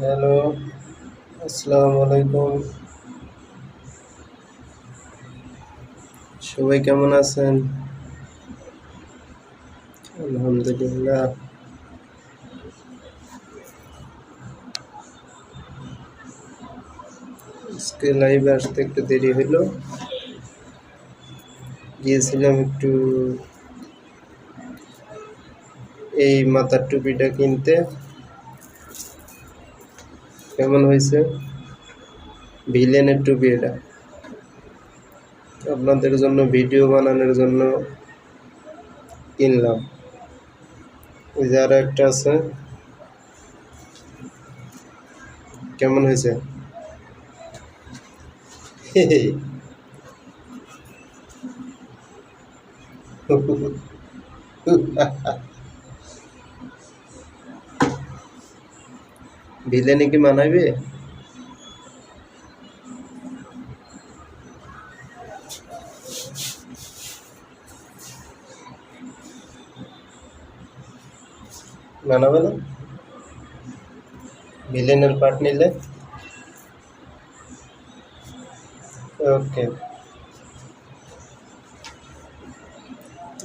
Hello, আসসালামু আলাইকুম। সবাই কেমন আছেন? আলহামদুলিল্লাহ। আজকে লাইভে আসতে একটু দেরি হলো। গিয়েছিলাম একটু এই মাথার টুপিটা কিনতে। কেমন হয়েছে? ভিলেনের টুপি এটা। আপনাদের জন্য ভিডিও বানানোর জন্য কিনলাম। ওই যে আরো একটা আছে। কেমন হয়েছে? ভিলেনে কি মানাইবে? মানাবে না? ভিলেনের পার্ট নিলে? ওকে,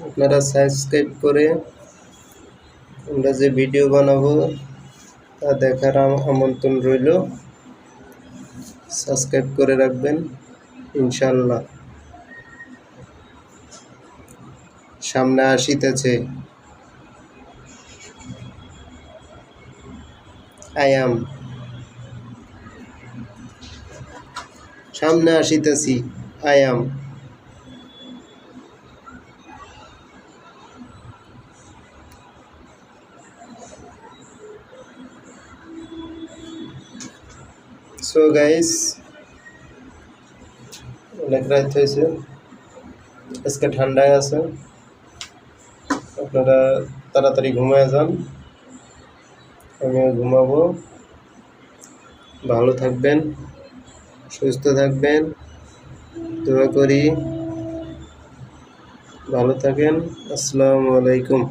আপনারা সাবস্ক্রাইব করে আমরা যে ভিডিও বানাবো তা দেখার আমন্ত্রণ রইল। সাবস্ক্রাইব করে রাখবেন ইনশাল্লাহ। সামনে আসিতেছে আয়াম, সামনে আসিতেছি আয়াম। সো গাইস, অনেক রাত হয়েছে, আজকে ঠান্ডায় আছে। আপনারা তাড়াতাড়ি ঘুমায় যান, আমিও ঘুমাবো। ভালো থাকবেন, সুস্থ থাকবেন, দোয়া করি। ভালো থাকেন। আসসালামু আলাইকুম।